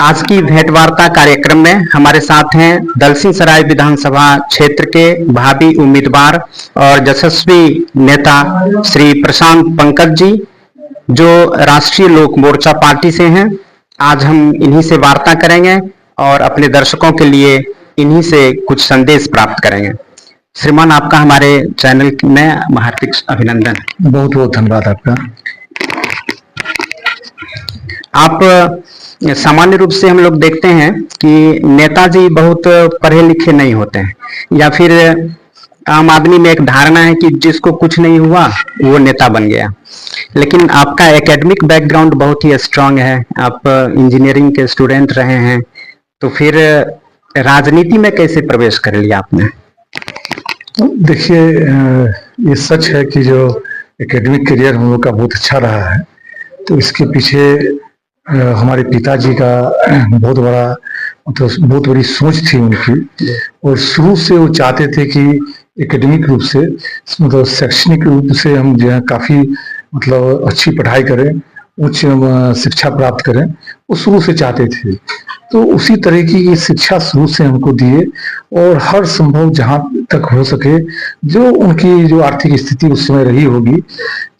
आज की भेंट वार्ता कार्यक्रम में हमारे साथ हैं दलसिंहसराय विधानसभा क्षेत्र के भावी उम्मीदवार और यशस्वी नेता श्री प्रशांत पंकज जी, जो राष्ट्रीय लोक मोर्चा पार्टी से हैं। आज हम इन्हीं से वार्ता करेंगे और अपने दर्शकों के लिए इन्हीं से कुछ संदेश प्राप्त करेंगे। श्रीमान, आपका हमारे चैनल में हार्दिक अभिनंदन। बहुत बहुत धन्यवाद आपका। आप सामान्य रूप से हम लोग देखते हैं कि नेताजी बहुत पढ़े लिखे नहीं होते हैं, या फिर आम आदमी में एक धारणा है कि जिसको कुछ नहीं हुआ वो नेता बन गया। लेकिन आपका एकेडमिक बैकग्राउंड बहुत ही स्ट्रांग है, आप इंजीनियरिंग के स्टूडेंट रहे हैं, तो फिर राजनीति में कैसे प्रवेश कर लिया आपने? देखिए, ये सच है कि जो एकेडमिक करियर हम लोग का बहुत अच्छा रहा है, तो इसके पीछे हमारे पिताजी का बहुत बड़ा मतलब बहुत बड़ी सोच थी उनकी। और शुरू से वो चाहते थे कि एकेडमिक रूप से मतलब शैक्षणिक रूप से हम जो है काफ़ी मतलब अच्छी पढ़ाई करें, उच्च शिक्षा प्राप्त करें, वो शुरू से चाहते थे। तो उसी तरह की शिक्षा शुरू से हमको दिए और हर संभव जहाँ तक हो सके जो उनकी जो आर्थिक स्थिति उस समय रही होगी,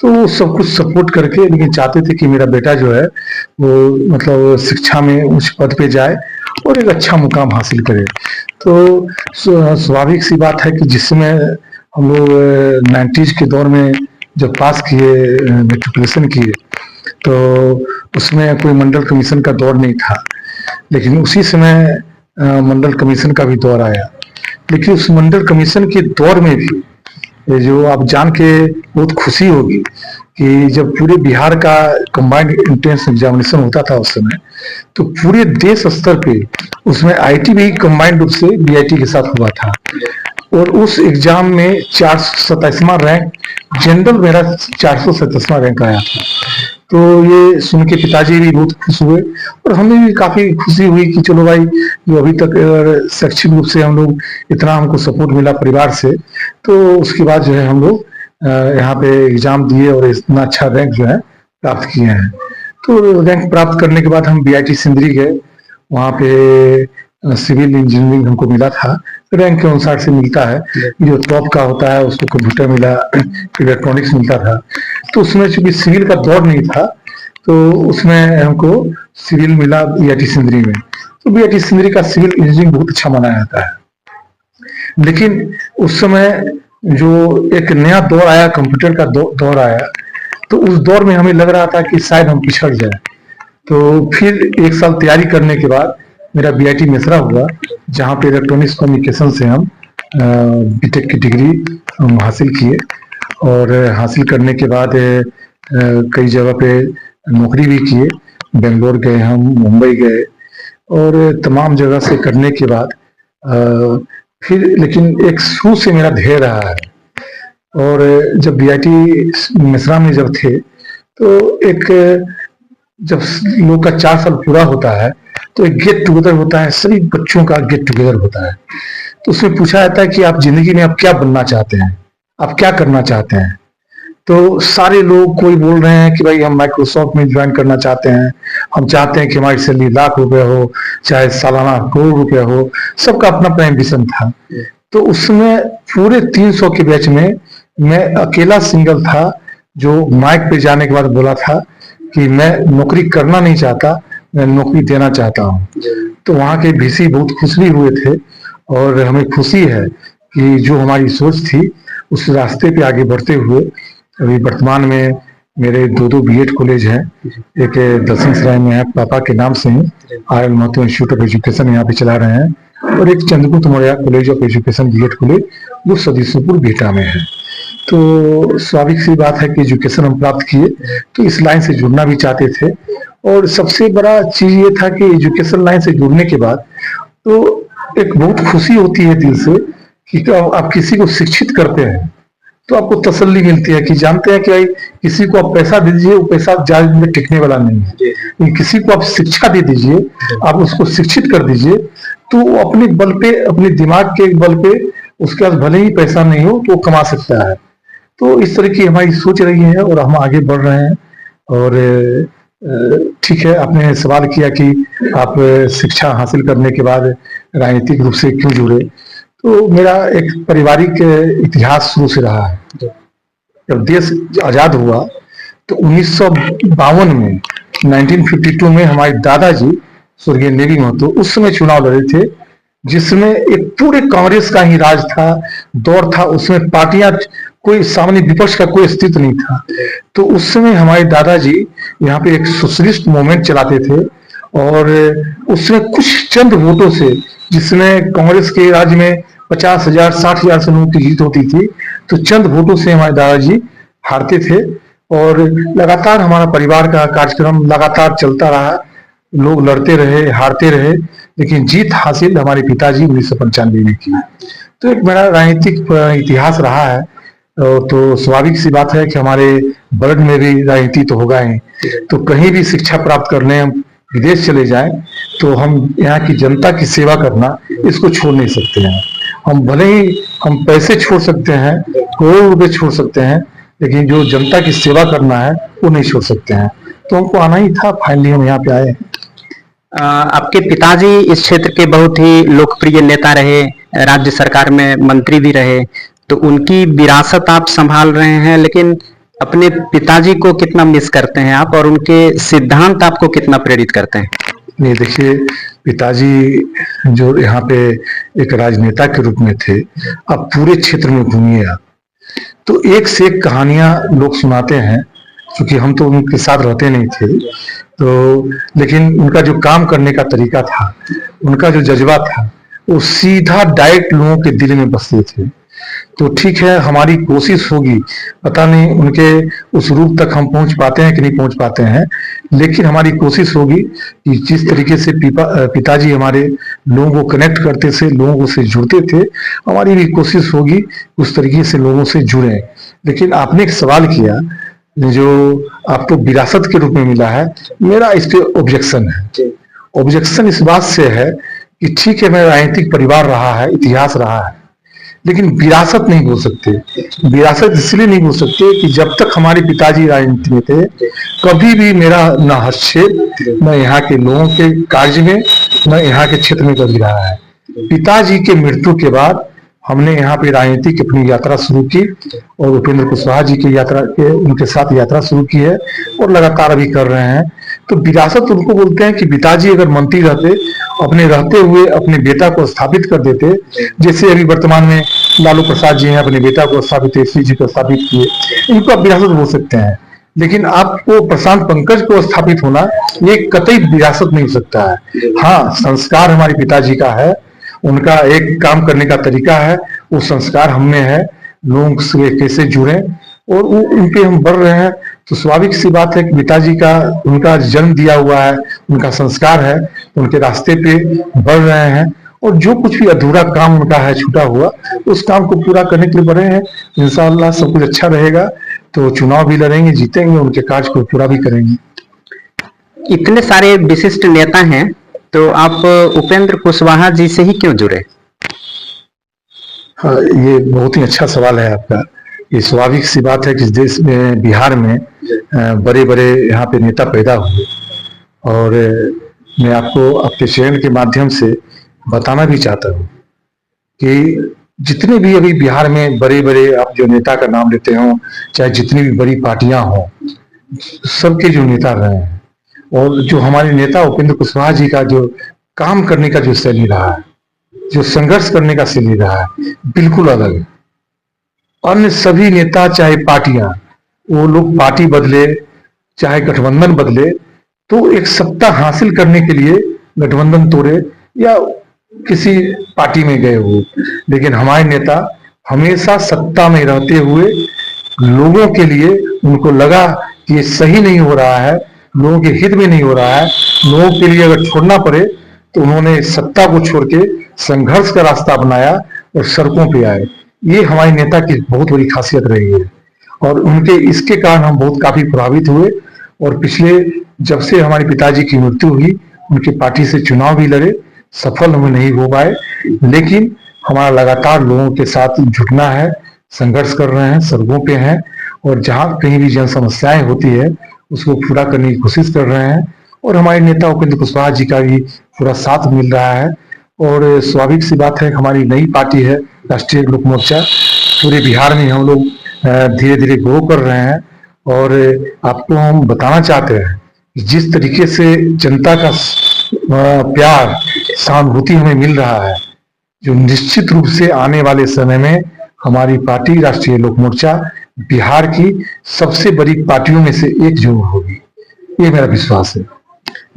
तो वो सब कुछ सपोर्ट करके, लेकिन चाहते थे कि मेरा बेटा जो है वो मतलब शिक्षा में उच्च पद पे जाए और एक अच्छा मुकाम हासिल करे। तो स्वाभाविक सी बात है कि जिस समय हम लोग 90s के दौर में जब पास किए, मेट्रिकुलेशन किए, तो उसमें कोई मंडल कमीशन का दौर नहीं था, लेकिन उसी समय मंडल कमीशन का भी दौर आया। लेकिन उस मंडल कमीशन के दौर में भी जो आप जान के बहुत खुशी होगी कि जब पूरे बिहार का कंबाइंड एंट्रेंस एग्जामिनेशन होता था उस समय, तो पूरे देश स्तर पे उसमें आईटी भी कंबाइंड रूप से बीआईटी के साथ हुआ था। और उस एग्जाम में 427वां रैंक, जनरल मेरा 427वां रैंक आया था। तो ये सुन के पिताजी भी बहुत खुश हुए और हमें भी काफी खुशी हुई कि चलो भाई, जो अभी तक शैक्षिक रूप से हम लोग इतना हमको सपोर्ट मिला परिवार से, तो उसके बाद जो है हम लोग यहाँ पे एग्जाम दिए और इतना अच्छा रैंक जो है प्राप्त किए हैं। तो रैंक प्राप्त करने के बाद हम बीआईटी सिंदरी गए, वहाँ पे सिविल इंजीनियरिंग हमको मिला था। रैंक के अनुसार से मिलता है, जो टॉप का होता है उसको कंप्यूटर मिला, इलेक्ट्रॉनिक्स मिलता था। तो उसमें चूंकि सिविल का दौर नहीं था, तो उसमें हमको सिविल मिला बीआईटी सिंदरी में। तो बीआईटी सिंदरी का सिविल इंजीनियरिंग बहुत अच्छा माना जाता है। लेकिन उस समय जो एक नया दौर आया, कंप्यूटर का दौर आया, तो उस दौर में हमें लग रहा था कि शायद हम पिछड़ जाए। तो फिर एक साल तैयारी करने के बाद मेरा बीआईटी मेसरा हुआ, जहाँ पे इलेक्ट्रॉनिक्स कम्युनिकेशन से हम बीटेक की डिग्री हम हासिल किए। और हासिल करने के बाद कई जगह पे नौकरी भी किए, बेंगलोर गए हम, मुंबई गए, और तमाम जगह से करने के बाद फिर लेकिन एक शुरू से मेरा ध्येय रहा है। और जब बीआईटी मेसरा में जब थे, तो एक जब लोग का 4 साल पूरा होता है तो एक गेट टुगेदर होता है, सभी बच्चों का गेट टुगेदर होता है। तो उसमें पूछा जाता है कि आप जिंदगी में आप क्या बनना चाहते हैं, आप क्या करना चाहते हैं। तो सारे लोग, कोई बोल रहे हैं कि भाई हम माइक्रोसॉफ्ट में ज्वाइन करना चाहते हैं, हम चाहते हैं कि हमारी सैलरी लाख रुपए हो, चाहे सालाना करोड़ रुपए हो, सबका अपना अपना एम्बिशन था। तो उसमें पूरे 300 के बैच में मैं अकेला सिंगल था जो माइक पे जाने के बाद बोला था कि मैं नौकरी करना नहीं चाहता, मैं नौकरी देना चाहता हूँ। तो वहाँ के वीसी बहुत खुश भी हुए थे और हमें खुशी है कि जो हमारी सोच थी उस रास्ते पे आगे बढ़ते हुए अभी वर्तमान में मेरे 2 बीएड कॉलेज हैं। एक दलसिंहसराय में है, पापा के नाम से ही R Mahto institute of education यहाँ पे चला रहे हैं, और एक Chandragupta Maurya college of education BEd college जो सदीसुपुर बिहटा में है। तो स्वाभाविक सी बात है कि एजुकेशन हम प्राप्त किए तो इस लाइन से जुड़ना भी चाहते थे। और सबसे बड़ा चीज ये था कि एजुकेशन लाइन से जुड़ने के बाद तो एक बहुत खुशी होती है दिल से कि आप किसी को शिक्षित करते हैं तो आपको तसल्ली मिलती है कि जानते हैं कि भाई किसी को आप पैसा दे दीजिए, वो पैसा ज्यादा दिन में टिकने वाला नहीं है। लेकिन किसी को आप शिक्षा दे दीजिए, आप उसको शिक्षित कर दीजिए, तो वो अपने बल पे, अपने दिमाग के बल पे, उसके पास भले ही पैसा नहीं हो तो वो कमा सकता है। तो इस तरह की हमारी सोच रही है और हम आगे बढ़ रहे हैं। और ठीक है, आपने सवाल किया कि आप शिक्षा हासिल करने के बाद राजनीतिक रूप से क्यों जुड़े। तो मेरा एक पारिवारिक इतिहास शुरू से रहा है। जब देश आजाद हुआ तो 1952 में 1952 में हमारे दादाजी स्वर्गीय नेवी महतो उस समय चुनाव लड़े थे, जिसमें एक पूरे कांग्रेस का ही राज था, दौर था। उसमें पार्टियां, कोई सामने विपक्ष का कोई अस्तित्व नहीं था। तो उस समय हमारे दादाजी यहाँ पे एक सोशलिस्ट मूवमेंट चलाते थे, और उसमें कुछ चंद वोटों से, जिसमें कांग्रेस के राज्य में 50,000 60,000 से लोगों की जीत होती थी, तो चंद वोटों से हमारे दादाजी हारते थे। और लगातार हमारा परिवार का कार्यक्रम लगातार चलता रहा, लोग लड़ते रहे, हारते रहे, लेकिन जीत हासिल हमारे पिताजी 1995 में की। तो एक मेरा राजनीतिक इतिहास रहा है। तो स्वाभाविक सी बात है कि हमारे ब्लड में भी राजनीति तो होगा ही। तो कहीं भी शिक्षा प्राप्त करने हम विदेश चले जाएं, तो हम यहाँ की जनता की सेवा करना, इसको छोड़ नहीं सकते हैं। हम भले ही हम पैसे छोड़ सकते हैं, करोड़ों रुपए छोड़ सकते हैं, लेकिन जो जनता की सेवा करना है वो नहीं छोड़ सकते हैं। तो हमको आना ही था, फाइनली हम यहाँ पे आए हैं। आपके पिताजी इस क्षेत्र के बहुत ही लोकप्रिय नेता रहे, राज्य सरकार में मंत्री भी रहे, तो उनकी विरासत आप संभाल रहे हैं, लेकिन अपने पिताजी को कितना मिस करते हैं आप, और उनके सिद्धांत आपको कितना प्रेरित करते हैं? नहीं, देखिए, पिताजी जो यहाँ पे एक राजनेता के रूप में थे, अब पूरे क्षेत्र में घूमिए आप, तो एक से एक कहानियां लोग सुनाते हैं, क्योंकि हम तो उनके साथ रहते नहीं थे। तो लेकिन उनका जो काम करने का तरीका था, उनका जो जज्बा था, वो सीधा डायरेक्ट लोगों के दिल में बसते थे। तो ठीक है, हमारी कोशिश होगी, पता नहीं उनके उस रूप तक हम पहुंच पाते हैं कि नहीं पहुंच पाते हैं, लेकिन हमारी कोशिश होगी कि जिस तरीके से पिताजी हमारे लोगों को कनेक्ट करते थे, लोगों से जुड़ते थे, हमारी भी कोशिश होगी उस तरीके से लोगों से जुड़े। लेकिन आपने एक सवाल किया जो आपको विरासत के रूप में मिला है, मेरा इस पे ऑब्जेक्शन है। ऑब्जेक्शन इस बात से है कि ठीक है, मेरा राजनीतिक परिवार रहा है, इतिहास रहा है, लेकिन विरासत नहीं बोल सकते। विरासत इसलिए नहीं बोल सकते कि जब तक हमारे पिताजी राजनीति में थे, कभी भी मेरा न हस्तक्षेप, न यहाँ के लोगों के कार्य में, न यहाँ के क्षेत्र में कभी रहा है। पिताजी के मृत्यु के बाद हमने यहाँ पे राजनीति की अपनी यात्रा शुरू की, और उपेंद्र कुशवाहा जी की यात्रा के उनके साथ यात्रा शुरू की है, और लगातार अभी कर रहे हैं। तो विरासत उनको बोलते हैं कि पिताजी अगर मंत्री रहते, अपने रहते हुए अपने बेटा को स्थापित कर देते, जैसे अभी वर्तमान में लालू प्रसाद जी हैं, अपने बेटा को स्थापित, तेजस्वी जी को स्थापित किए, इनको आप विरासत बोल सकते हैं। लेकिन आपको प्रशांत पंकज को स्थापित होना, ये कतई विरासत नहीं हो सकता है। हाँ, संस्कार हमारे पिताजी का है, उनका एक काम करने का तरीका है, वो संस्कार हमने है, लोगों से कैसे जुड़े, और वो उनके हम बढ़ रहे हैं। तो स्वाभाविक सी बात है कि पिताजी का, उनका जन्म दिया हुआ है, उनका संस्कार है, उनके रास्ते पे बढ़ रहे हैं, और जो कुछ भी अधूरा काम उनका है, छूटा हुआ, उस काम को पूरा करने के लिए बढ़े हैं। इंशाअल्लाह सब कुछ अच्छा रहेगा। तो चुनाव भी लड़ेंगे, जीतेंगे, उनके कार्य को पूरा भी करेंगे। इतने सारे विशिष्ट नेता हैं, तो आप उपेंद्र कुशवाहा जी से ही क्यों जुड़े? हाँ, ये बहुत ही अच्छा सवाल है आपका। ये स्वाभाविक सी बात है कि इस देश में, बिहार में बड़े बड़े यहाँ पे नेता पैदा हुए, और मैं आपको आपके चैनल के माध्यम से बताना भी चाहता हूँ कि जितने भी अभी बिहार में बड़े बड़े आप जो नेता का नाम लेते हो, चाहे जितनी भी बड़ी पार्टियां हो, सबके जो नेता रहे हैं, और जो हमारे नेता उपेंद्र कुशवाहा जी का जो काम करने का जो शैली रहा है, जो संघर्ष करने का शैली रहा है, बिल्कुल अलग है। अन्य सभी नेता, चाहे पार्टियां, वो लोग पार्टी बदले, चाहे गठबंधन बदले, तो एक सत्ता हासिल करने के लिए गठबंधन तोड़े या किसी पार्टी में गए हो। लेकिन हमारे नेता हमेशा सत्ता में रहते हुए लोगों के लिए, उनको लगा कि ये सही नहीं हो रहा है, लोगों के हित में नहीं हो रहा है, लोगों के लिए अगर छोड़ना पड़े, तो उन्होंने सत्ता को छोड़ के संघर्ष का रास्ता अपनाया और सड़कों पे आए। ये हमारे नेता की बहुत बड़ी खासियत रही है, और उनके इसके कारण हम बहुत काफी प्रभावित हुए। और पिछले, जब से हमारे पिताजी की मृत्यु हुई, उनकी पार्टी से चुनाव भी लड़े, सफल हम नहीं हो पाए, लेकिन हमारा लगातार लोगों के साथ जुटना है, संघर्ष कर रहे हैं, सड़कों पे हैं, और जहां कहीं भी जन समस्याएं होती है, उसको पूरा करने की कोशिश कर रहे हैं और हमारे नेता उपेंद्र कुशवाहा जी का भी पूरा साथ मिल रहा है। और स्वाभाविक सी बात है, हमारी नई पार्टी है राष्ट्रीय लोक मोर्चा, पूरे बिहार में हम लोग धीरे धीरे ग्रो कर रहे हैं। और आपको हम बताना चाहते हैं कि जिस तरीके से जनता का प्यार, सहानुभूति हमें मिल रहा है, जो निश्चित रूप से आने वाले समय में हमारी पार्टी राष्ट्रीय लोक मोर्चा बिहार की सबसे बड़ी पार्टियों में से एक जरूर होगी, ये मेरा विश्वास है।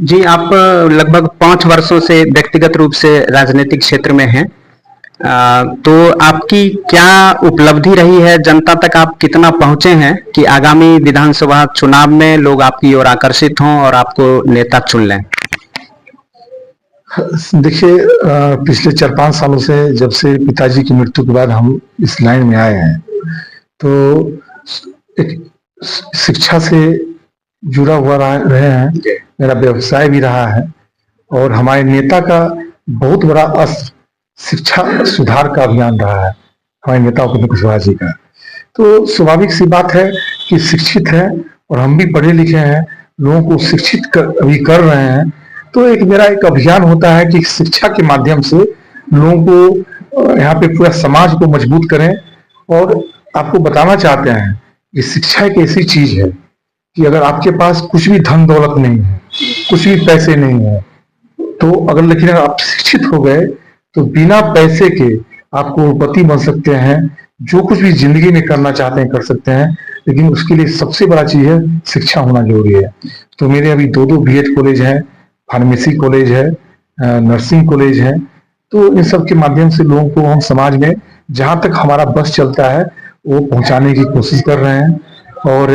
जी, आप लगभग 5 वर्षों से व्यक्तिगत रूप से राजनीतिक क्षेत्र में हैं। तो आपकी क्या उपलब्धि रही है, जनता तक आप कितना पहुंचे हैं कि आगामी विधानसभा चुनाव में लोग आपकी ओर आकर्षित हों और आपको नेता चुन लें? देखिए, पिछले 4-5 सालों से, जब से पिताजी की मृत्यु के बाद हम इस लाइन में आए हैं, तो एक शिक्षा से जुड़ा हुआ रहे हैं, मेरा व्यवसाय भी रहा है और हमारे नेता का बहुत बड़ा अस्त्र शिक्षा सुधार का अभियान रहा है, हमारे नेता उपेंद्र कुशवाहा जी का। तो स्वाभाविक सी बात है कि शिक्षित है और हम भी पढ़े लिखे हैं, लोगों को शिक्षित अभी कर रहे हैं। तो मेरा एक अभियान होता है कि शिक्षा के माध्यम से लोगों को, यहाँ पे पूरा समाज को मजबूत करें। और आपको बताना चाहते हैं कि शिक्षा एक ऐसी चीज है कि अगर आपके पास कुछ भी धन दौलत नहीं है, कुछ भी पैसे नहीं है, तो लेकिन अगर आप शिक्षित हो गए तो बिना पैसे के आप करोड़पति बन सकते हैं, जो कुछ भी जिंदगी में करना चाहते हैं कर सकते हैं। लेकिन उसके लिए सबसे बड़ा चीज है शिक्षा होना जरूरी है। तो मेरे अभी 2 बीएड कॉलेज हैं, फार्मेसी कॉलेज है, नर्सिंग कॉलेज है। तो इन सब के माध्यम से लोगों को हम समाज में जहां तक हमारा बस चलता है वो पहुंचाने की कोशिश कर रहे हैं। और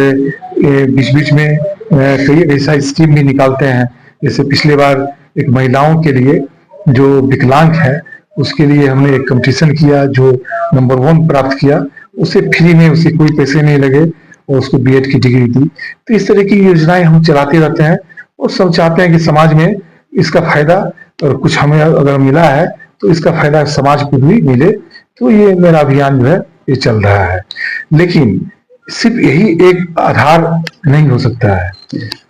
बीच बीच में कई ऐसा स्कीम भी निकालते हैं, जैसे पिछले बार एक महिलाओं के लिए जो विकलांग है उसके लिए हमने एक कंपटीशन किया, जो नंबर 1 प्राप्त किया, उसे फ्री में, उसे कोई पैसे नहीं लगे और उसको बीएड की डिग्री दी। तो इस तरह की योजनाएं हम चलाते रहते हैं और सब चाहते हैं कि समाज में इसका फायदा, और कुछ हमें अगर मिला है तो इसका फायदा समाज को भी मिले। तो ये मेरा अभियान जो है ये चल रहा है। लेकिन सिर्फ यही एक आधार नहीं हो सकता है।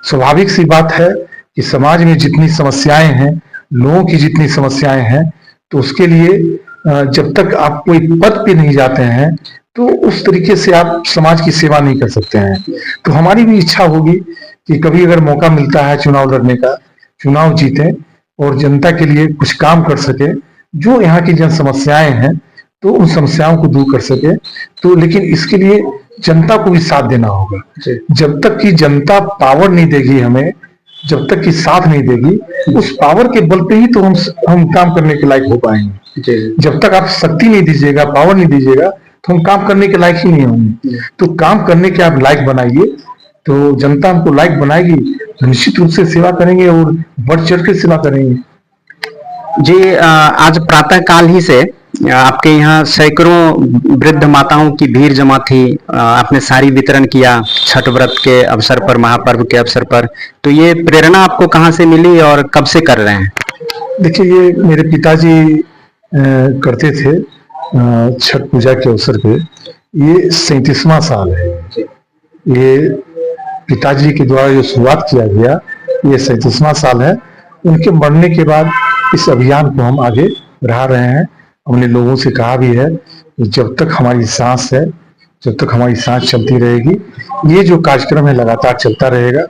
स्वाभाविक सी बात है कि समाज में जितनी समस्याएं हैं, लोगों की जितनी समस्याएं हैं, तो उसके लिए जब तक आप कोई पद पे नहीं जाते हैं तो उस तरीके से आप समाज की सेवा नहीं कर सकते हैं। तो हमारी भी इच्छा होगी कि कभी अगर मौका मिलता है चुनाव लड़ने का, चुनाव जीते और जनता के लिए कुछ काम कर सके, जो यहाँ की जन समस्याएं हैं तो उन समस्याओं को दूर कर सके। तो लेकिन इसके लिए जनता को भी साथ देना होगा। जब तक कि जनता पावर नहीं देगी हमें, जब तक कि साथ नहीं देगी, उस पावर के बल पे ही तो हम काम करने के लायक हो पाएंगे। जब तक आप शक्ति नहीं दीजिएगा, पावर नहीं दीजिएगा, तो हम काम करने के लायक ही नहीं होंगे। तो काम करने के आप लायक बनाइए, तो जनता हमको लायक बनाएगी, तो निश्चित रूप से सेवा करेंगे और बढ़ चढ़ के सेवा करेंगे। जी, आज प्रातः काल ही से आपके यहाँ सैकड़ों वृद्ध माताओं की भीड़ जमा थी। आपने साड़ी वितरण किया छठ व्रत के अवसर पर, महापर्व के अवसर पर। तो ये प्रेरणा आपको कहाँ से मिली और कब से कर रहे हैं? देखिए, ये मेरे पिताजी करते थे छठ पूजा के अवसर पे। ये 37वां साल है। ये पिताजी के द्वारा जो शुरुआत किया गया, ये 37वां साल है। उनके मरने के बाद इस अभियान को हम आगे बढ़ा रहे हैं। हमने लोगों से कहा भी है कि जब तक हमारी सांस है, जब तक हमारी सांस चलती रहेगी, ये जो कार्यक्रम है लगातार चलता रहेगा।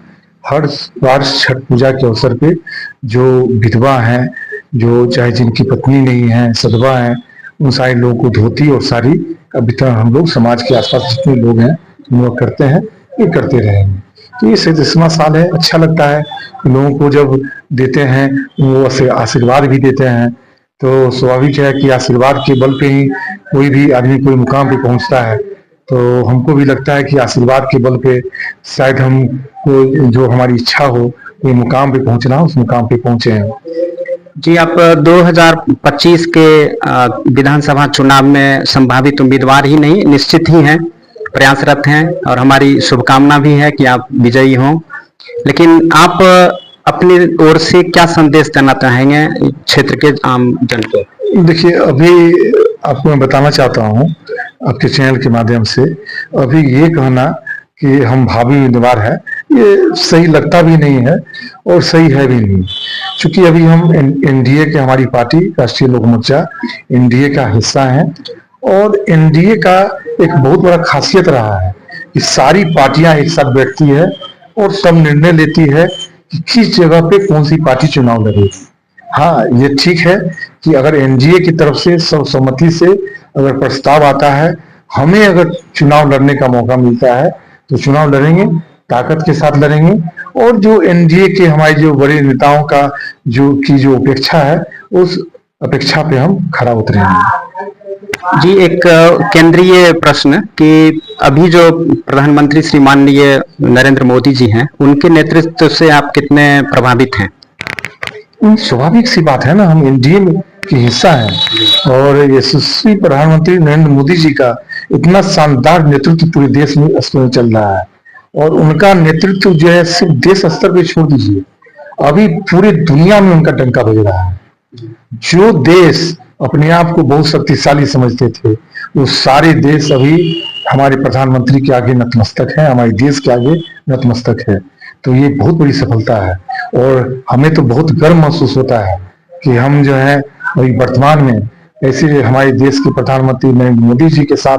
हर वर्ष छठ पूजा के अवसर पे जो विधवा हैं, जो चाहे जिनकी पत्नी नहीं है, सधवा हैं, उन सारे लोगों को धोती और साड़ी का वितरण हम लोग समाज के आसपास जितने लोग हैं उन लोग करते हैं, ये करते रहेंगे। तो ये 37वां साल है। अच्छा लगता है लोगों को जब देते हैं, वो आशीर्वाद भी देते हैं। तो स्वाभाविक है कि आशीर्वाद के बल पे ही कोई भी आदमी कोई मुकाम पे पहुंचता है। तो हमको भी लगता है कि आशीर्वाद के बल पे शायद हम को जो हमारी इच्छा हो, कोई मुकाम पे पहुंचना, उस मुकाम पे पहुंचे हैं। जी, आप 2025 के विधानसभा चुनाव में संभावित उम्मीदवार ही नहीं, निश्चित ही हैं, प्रयासरत हैं और हमारी शुभकामना भी है कि आप विजयी हों। लेकिन आप अपनी ओर से क्या संदेश देना चाहेंगे क्षेत्र के आम जन को? देखिए, अभी आपको मैं बताना चाहता हूँ आपके चैनल के माध्यम से, अभी ये कहना कि हम भावी उम्मीदवार है, ये सही लगता भी नहीं है और सही है भी नहीं। क्योंकि अभी हम एनडीए के, हमारी पार्टी राष्ट्रीय लोक मोर्चा एनडीए का हिस्सा है, और एनडीए का एक बहुत बड़ा खासियत रहा है कि सारी पार्टियां एक साथ बैठती है और सब निर्णय लेती है कि किस जगह पे कौन सी पार्टी चुनाव लड़ेगी। हाँ, ये ठीक है कि अगर एनडीए की तरफ से सर्वसम्मति से अगर प्रस्ताव आता है, हमें अगर चुनाव लड़ने का मौका मिलता है तो चुनाव लड़ेंगे, ताकत के साथ लड़ेंगे। और जो एनडीए के हमारे जो बड़े नेताओं का जो अपेक्षा है, उस अपेक्षा पे हम खरा उतरेंगे। जी, एक केंद्रीय प्रश्न कि अभी जो प्रधानमंत्री श्री माननीय नरेंद्र मोदी जी हैं, उनके नेतृत्व से आप कितने प्रभावित हैं? स्वाभाविक सी बात है ना, हम एनडीए के हिस्सा हैं और यशस्वी प्रधानमंत्री नरेंद्र मोदी जी का इतना शानदार नेतृत्व पूरे देश में चल रहा है, और उनका नेतृत्व जो है सिर्फ देश स्तर पे छोड़ दीजिए, अभी पूरी दुनिया में उनका डंका बज रहा है। जो देश अपने आप को बहुत शक्तिशाली समझते थे, वो सारे देश अभी हमारे प्रधानमंत्री के आगे नतमस्तक है, हमारे देश के आगे नतमस्तक है। तो ये बहुत बड़ी सफलता है, और हमें तो बहुत गर्व महसूस होता है कि हम जो है अभी वर्तमान में ऐसे हमारे देश के प्रधानमंत्री नरेंद्र मोदी जी के साथ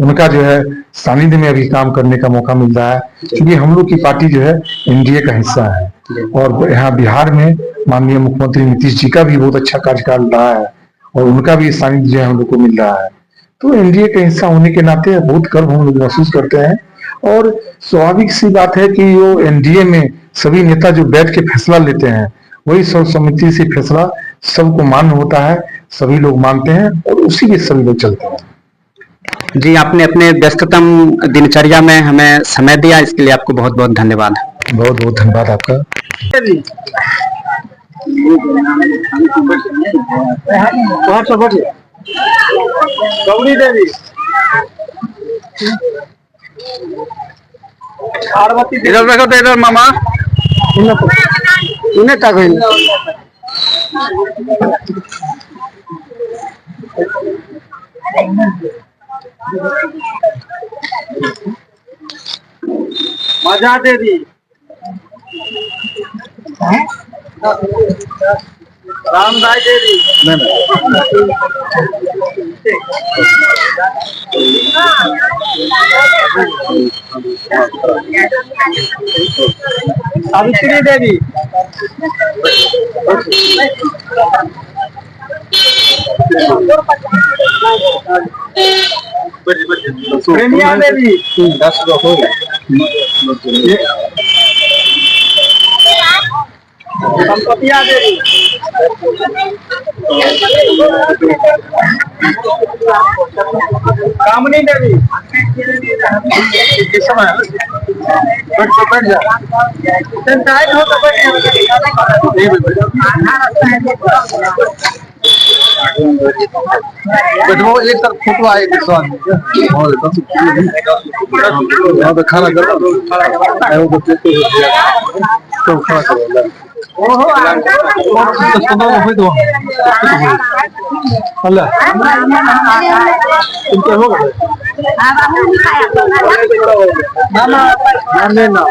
उनका जो है सानिध्य में अभी काम करने का मौका मिल रहा है। क्योंकि हम लोग की पार्टी जो है एनडीए का हिस्सा है, और यहाँ बिहार में माननीय मुख्यमंत्री नीतीश जी का भी बहुत अच्छा कार्यकाल रहा है, और उनका भी सानिध्य जो है हम लोग को मिल रहा है। तो एनडीए का हिस्सा होने के नाते बहुत गर्व हम लोग महसूस करते हैं। और स्वाभाविक सी बात है कि जो एनडीए में सभी नेता जो बैठ के फैसला लेते हैं, वही सर्वसम्मति से फैसला सबको मान्य होता है, सभी लोग मानते हैं और उसी के सभी लोग चलते हैं। जी, आपने अपने व्यस्ततम दिनचर्या में हमें समय दिया, इसके लिए आपको बहुत बहुत धन्यवाद। बहुत बहुत धन्यवाद आपका। इधर देखो तो, इधर मामा इन्हें तक मजा दे दी रामदास दे दी सावित्री देवी प्रेमिया देवी 10 हो गया संपतिया देवी कामनी देवी बैठ जा हो तो बैठो एक तरफ फोटो आए और खाना तो खड़ा करो ओहो अल्लाह तुम हो गए ना